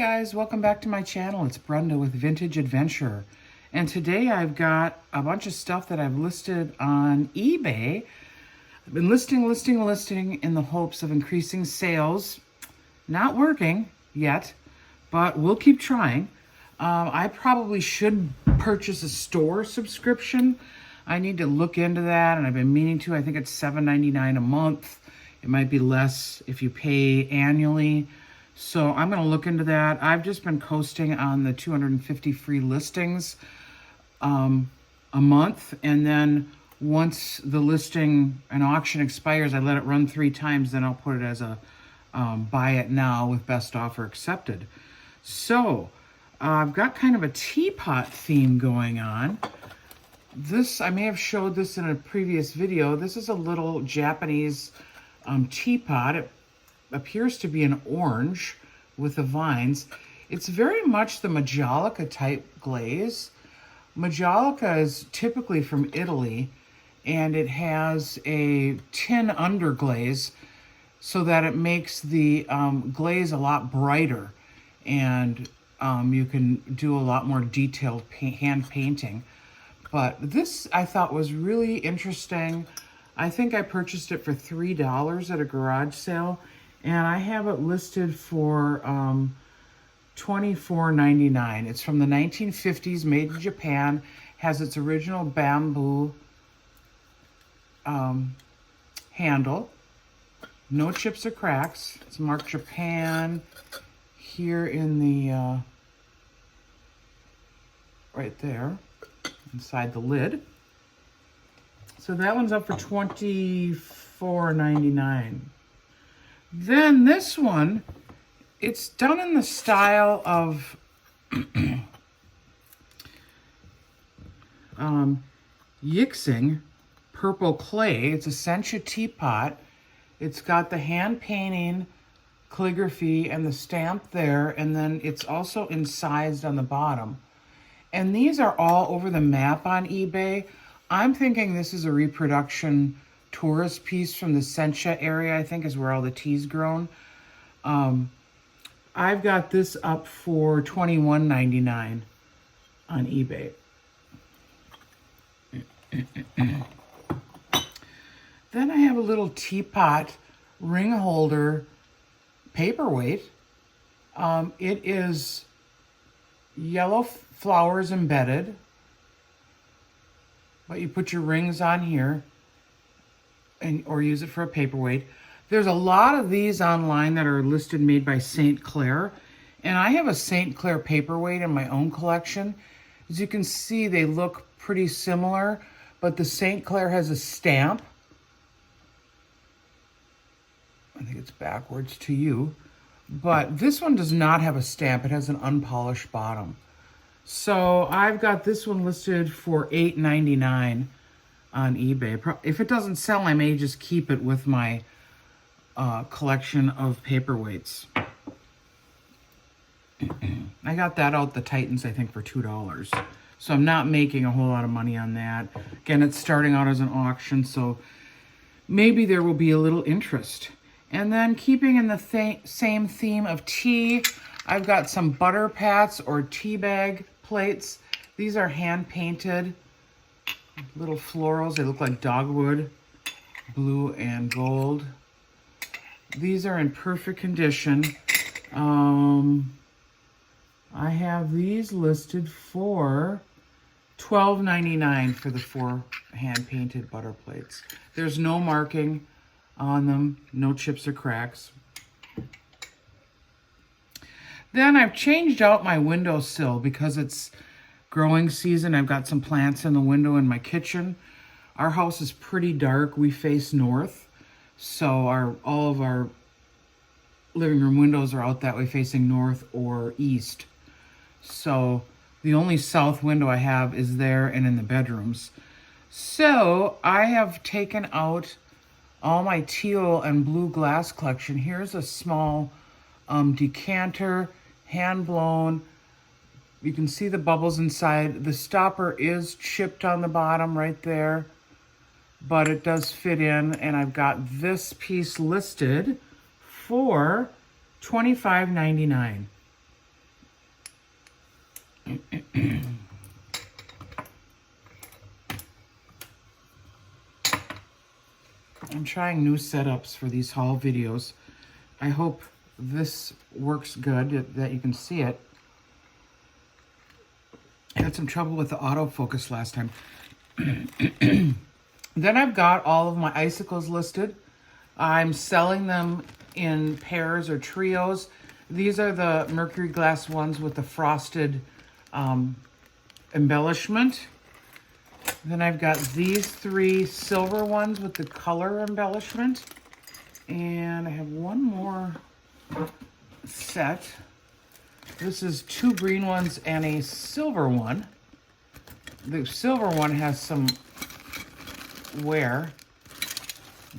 guys, welcome back to my channel. It's Brenda with Vintage Adventure. And today I've got a bunch of stuff that I've listed on eBay. I've been listing in the hopes of increasing sales. Not working yet, but we'll keep trying. I probably should purchase a store subscription. I need to look into that, and I've been meaning to. I think it's $7.99 a month. It might be less if you pay annually. So I'm going to look into that. I've just been coasting on the 250 free listings a month. And then once the listing and auction expires, I let it run 3 times. Then I'll put it as a buy it now with best offer accepted. So I've got kind of a teapot theme going on. This, I may have showed this in a previous video. This is a little Japanese teapot. It appears to be an orange with the vines. It's very much the Majolica type glaze. Majolica is typically from Italy, and it has a tin underglaze so that it makes the glaze a lot brighter, and you can do a lot more detailed hand painting. But this I thought was really interesting. I think I purchased it for $3 at a garage sale, and I have it listed for $24.99. It's from the 1950s, made in Japan, has its original bamboo handle, no chips or cracks. It's marked Japan here in the, right there, inside the lid. So that one's up for $24.99. Then this one, it's done in the style of Yixing purple clay. It's a Sencha teapot. It's got the hand painting calligraphy and the stamp there, and then it's also incised on the bottom. And these are all over the map on eBay. I'm thinking this is a reproduction tourist piece from the Sencha area, I think is where all the tea's grown. I've got this up for $21.99 on eBay. Then I have a little teapot ring holder paperweight. It is yellow flowers embedded, but you put your rings on here or use it for a paperweight. There's a lot of these online that are listed made by St. Clair, and I have a St. Clair paperweight in my own collection. As you can see, they look pretty similar, but the St. Clair has a stamp. I think it's backwards to you, but this one does not have a stamp. It has an unpolished bottom. So I've got this one listed for $8.99 on eBay. If it doesn't sell, I may just keep it with my collection of paperweights. I got that out the Titans, I think, for $2. So I'm not making a whole lot of money on that. Again, it's starting out as an auction, so maybe there will be a little interest. And then keeping in the same theme of tea, I've got some butter pats or tea bag plates. These are hand painted little florals. They look like dogwood, blue and gold. These are in perfect condition. I have these listed for $12.99 for the 4 hand painted butter plates. There's no marking on them, no chips or cracks. Then I've changed out my windowsill because it's growing season. I've got some plants in the window in my kitchen. Our house is pretty dark. We face north, so all of our living room windows are out that way, facing north or east. So the only south window I have is there and in the bedrooms. So I have taken out all my teal and blue glass collection. Here's a small decanter, hand blown. You can see the bubbles inside. The stopper is chipped on the bottom right there, but it does fit in, and I've got this piece listed for $25.99. I'm trying new setups for these haul videos. I hope this works good, that you can see it. I had some trouble with the autofocus last time. Then I've got all of my icicles listed. I'm selling them in pairs or trios. These are the mercury glass ones with the frosted embellishment. Then I've got these 3 silver ones with the color embellishment. And I have one more set. This is 2 green ones and a silver one. The silver one has some wear.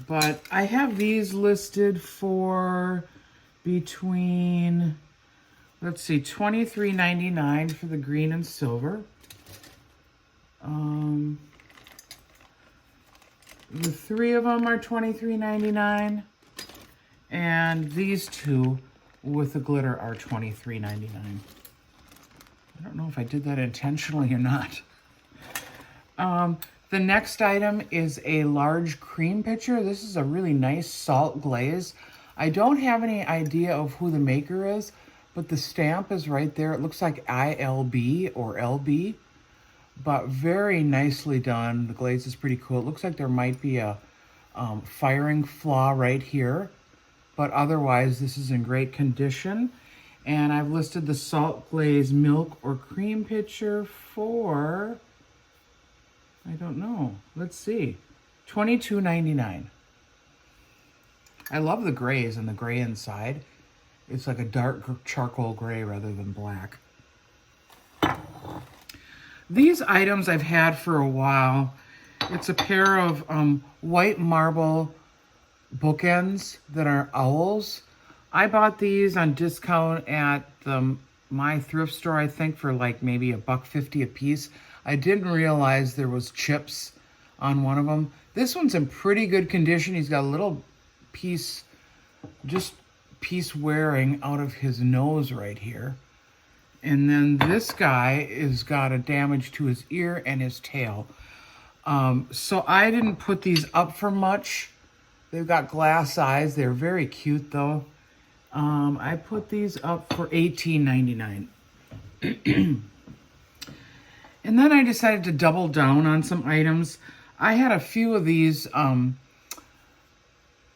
But I have these listed for between, let's see, $23.99 for the green and silver. The 3 of them are $23.99, and these 2 with the glitter are $23.99. I don't know if I did that intentionally or not. The next item is a large cream pitcher. This is a really nice salt glaze. I don't have any idea of who the maker is, but the stamp is right there. It looks like ILB or LB, but very nicely done. The glaze is pretty cool. It looks like there might be a firing flaw right here, but otherwise this is in great condition. And I've listed the salt glaze milk or cream pitcher for, I don't know, let's see, $22.99. I love the grays and the gray inside. It's like a dark charcoal gray rather than black. These items I've had for a while. It's a pair of white marble bookends that are owls. I bought these on discount at my thrift store, I think, for like maybe $1.50 a piece. I didn't realize there was chips on one of them. This one's in pretty good condition. He's got a little piece wearing out of his nose right here. And then this guy has got a damage to his ear and his tail. So I didn't put these up for much. They've got glass eyes. They're very cute though. I put these up for $18.99. And then I decided to double down on some items. I had a few of these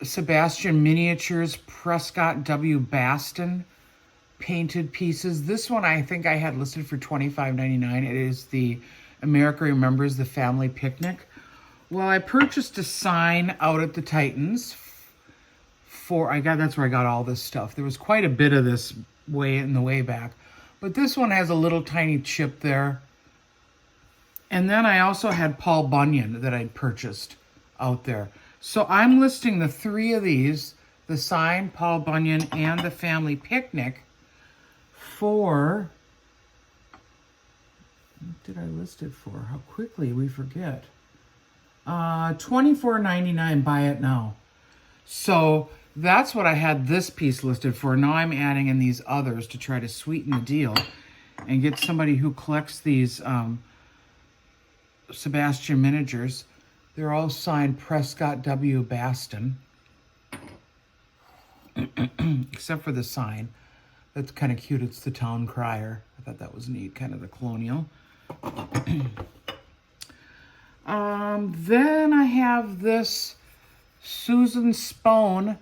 Sebastian Miniatures Prescott W. Baston painted pieces. This one I think I had listed for $25.99. It is the America Remembers the Family Picnic. Well, I purchased a sign out at the Titans that's where I got all this stuff. There was quite a bit of this in the way back. But this one has a little tiny chip there. And then I also had Paul Bunyan that I'd purchased out there. So I'm listing the 3 of these, the sign, Paul Bunyan, and the Family Picnic for, what did I list it for? How quickly we forget. $24.99, buy it now. So that's what I had this piece listed for. Now I'm adding in these others to try to sweeten the deal and get somebody who collects these Sebastian miniatures. They're all signed Prescott W. Baston. Except for the sign. That's kind of cute. It's the town crier. I thought that was neat, kind of the colonial. Then I have this Susan Spone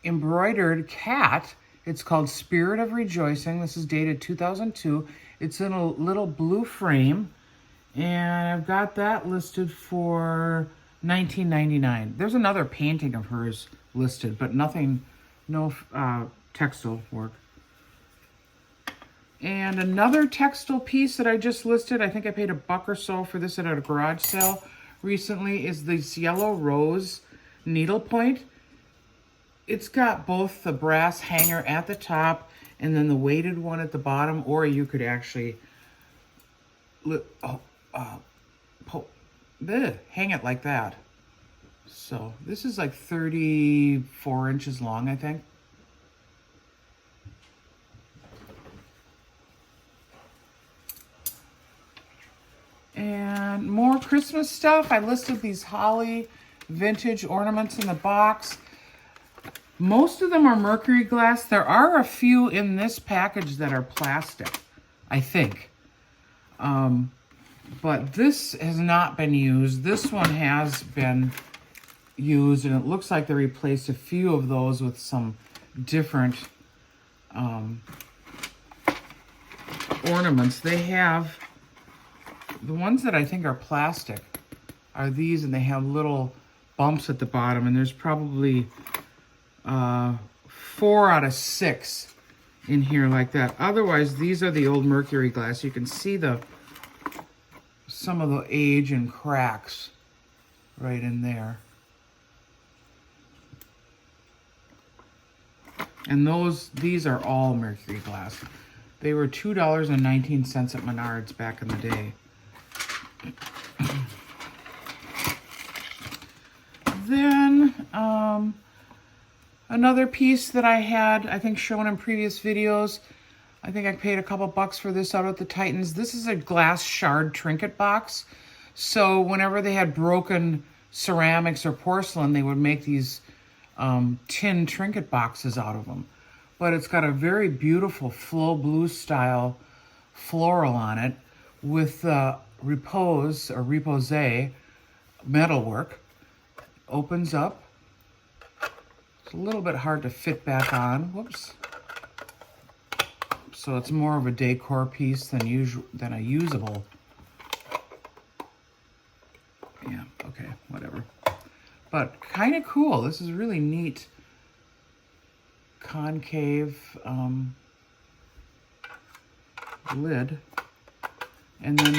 embroidered cat. It's called Spirit of Rejoicing. This is dated 2002. It's in a little blue frame. And I've got that listed for $19.99. There's another painting of hers listed, but no textile work. And another textile piece that I just listed, I think I paid $1 or so for this at a garage sale recently, is this yellow rose needlepoint. It's got both the brass hanger at the top and then the weighted one at the bottom, or you could actually hang it like that. So this is like 34 inches long, I think. Christmas stuff. I listed these holly vintage ornaments in the box. Most of them are mercury glass. There are a few in this package that are plastic, I think. But this has not been used. This one has been used, and it looks like they replaced a few of those with some different ornaments. They have, the ones that I think are plastic are these, and they have little bumps at the bottom, and there's probably 4 out of 6 in here like that. Otherwise, these are the old mercury glass. You can see some of the age and cracks right in there. And these are all mercury glass. They were $2.19 at Menards back in the day. Then, another piece that I had, I think, shown in previous videos. I think I paid a couple bucks for this out at the Titans. This is a glass shard trinket box. So whenever they had broken ceramics or porcelain, they would make these tin trinket boxes out of them. But it's got a very beautiful flow blue style floral on it with repose or repose metalwork. Opens up. It's a little bit hard to fit back on. Whoops. So it's more of a decor piece than a usable. Yeah, okay, whatever. But kind of cool. This is really neat. Concave lid. And then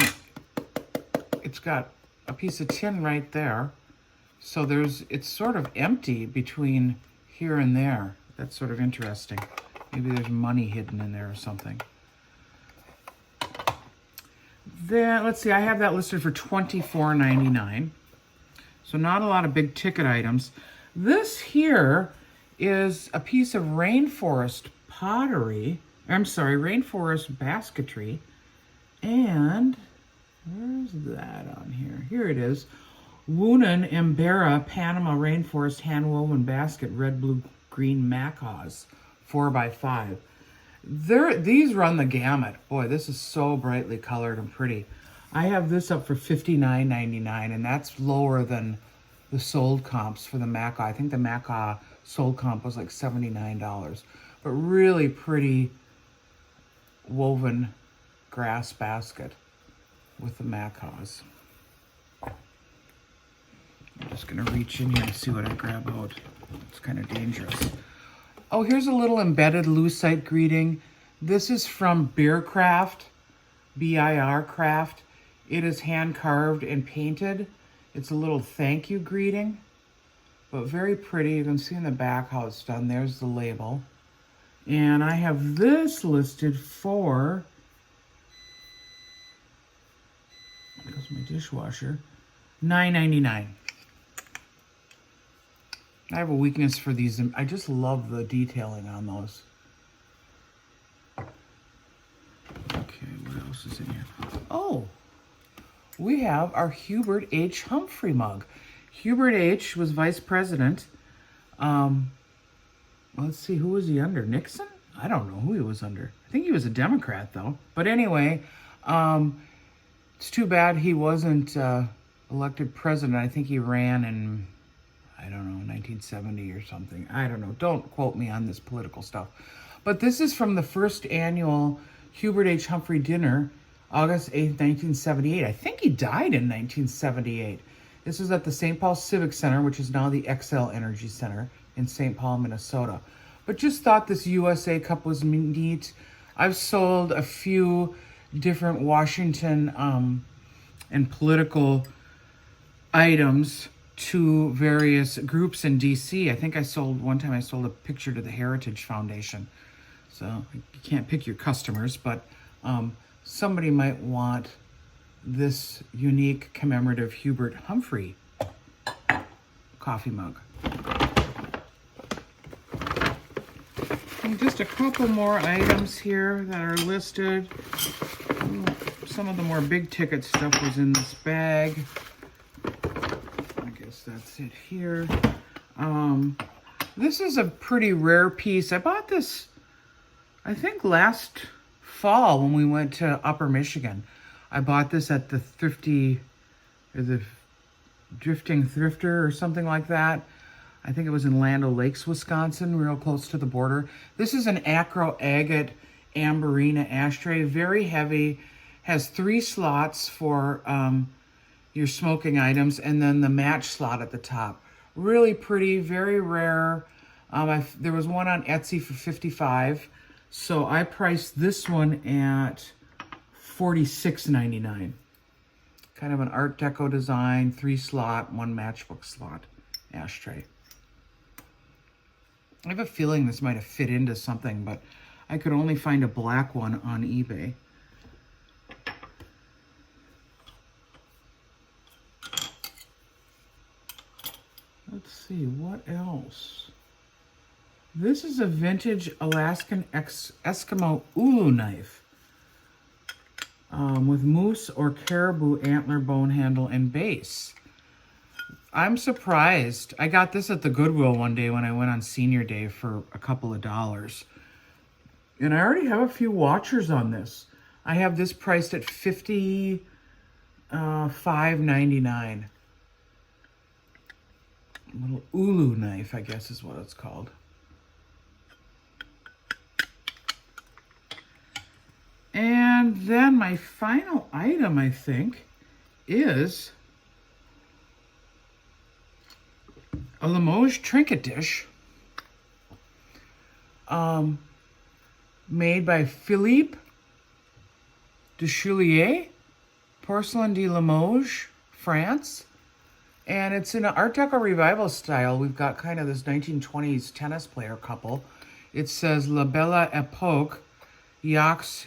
it's got a piece of tin right there. So it's sort of empty between here and there. That's sort of interesting. Maybe there's money hidden in there or something. Then, let's see, I have that listed for $24.99. So not a lot of big ticket items. This here is a piece of rainforest pottery. I'm sorry, rainforest basketry. And where's that on here? Here it is. Woonan Embera Panama Rainforest Hand-Woven Basket, Red, Blue, Green Macaws, 4x5. These run the gamut. Boy, this is so brightly colored and pretty. I have this up for $59.99, and that's lower than the sold comps for the Macaw. I think the Macaw sold comp was like $79. But really pretty woven grass basket with the Macaws. I'm just going to reach in here and see what I grab out. It's kind of dangerous. Oh, here's a little embedded lucite greeting. This is from Beer Craft, B-I-R Craft. It is hand carved and painted. It's a little thank you greeting, but very pretty. You can see in the back how it's done. There's the label. And I have this listed for, because my dishwasher, $9.99. I have a weakness for these. I just love the detailing on those. Okay, what else is in here? Oh, we have our Hubert H. Humphrey mug. Hubert H. was vice president. Let's see, who was he under? Nixon? I don't know who he was under. I think he was a Democrat, though. But anyway, it's too bad he wasn't elected president. I think he ran in, I don't know, 1970 or something. I don't know. Don't quote me on this political stuff. But this is from the first annual Hubert H. Humphrey dinner, August 8th, 1978. I think he died in 1978. This was at the St. Paul Civic Center, which is now the XL Energy Center in St. Paul, Minnesota. But just thought this USA cup was neat. I've sold a few different Washington and political items to various groups in DC. I think one time I sold a picture to the Heritage Foundation. So you can't pick your customers, but somebody might want this unique commemorative Hubert Humphrey coffee mug. And just a couple more items here that are listed. some of the more big ticket stuff was in this bag. I guess that's it here. This is a pretty rare piece. I bought this, I think, last fall when we went to Upper Michigan. I bought this at the Drifting Thrifter or something like that. I think it was in Land O'Lakes, Wisconsin, real close to the border. This is an acro agate amberina ashtray, very heavy, has 3 slots for your smoking items, and then the match slot at the top. Really pretty, very rare. There was one on Etsy for $55, so I priced this one at $46.99. Kind of an Art Deco design, 3 slot, 1 matchbook slot ashtray. I have a feeling this might have fit into something, but I could only find a black one on eBay. Let's see, what else? This is a vintage Alaskan Eskimo ulu knife with moose or caribou antler bone handle and base. I'm surprised. I got this at the Goodwill one day when I went on senior day for a couple of dollars. And I already have a few watchers on this. I have this priced at $55.99. Little ulu knife, I guess is what it's called. And then my final item, I think, is a Limoges trinket dish made by Philippe Duchelier, Porcelain de Limoges, France. And it's in an Art Deco revival style. We've got kind of this 1920s tennis player couple. It says La Belle Époque, Yachts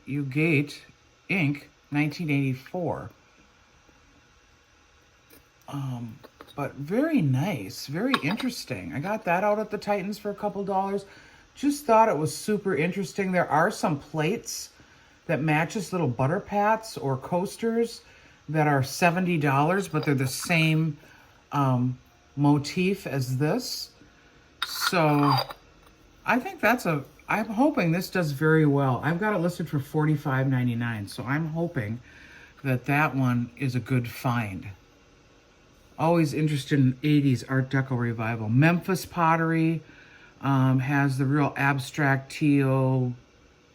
Ugate, Inc., 1984. But very nice, very interesting. I got that out at the Titans for a couple dollars. Just thought it was super interesting. There are some plates that matches little butter pats or coasters that are $70, but they're the same motif as this. So I think I'm hoping this does very well. I've got it listed for $45.99, so I'm hoping that one is a good find. Always interested in 80s Art Deco revival. Memphis pottery has the real abstract teal,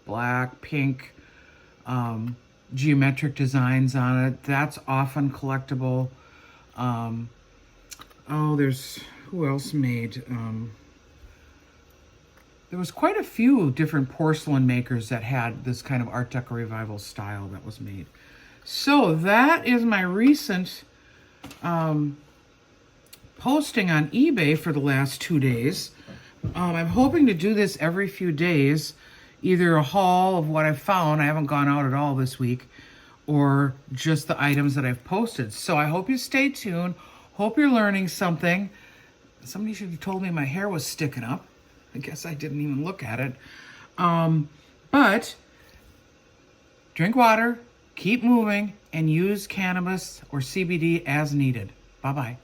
black, pink, geometric designs on it. That's often collectible. Who else made? There was quite a few different porcelain makers that had this kind of Art Deco revival style that was made. So that is my recent posting on eBay for the last 2 days. I'm hoping to do this every few days, either a haul of what I've found, I haven't gone out at all this week, or just the items that I've posted. So I hope you stay tuned. Hope you're learning something. Somebody should have told me my hair was sticking up. I guess I didn't even look at it. But drink water, keep moving, and use cannabis or CBD as needed. Bye-bye.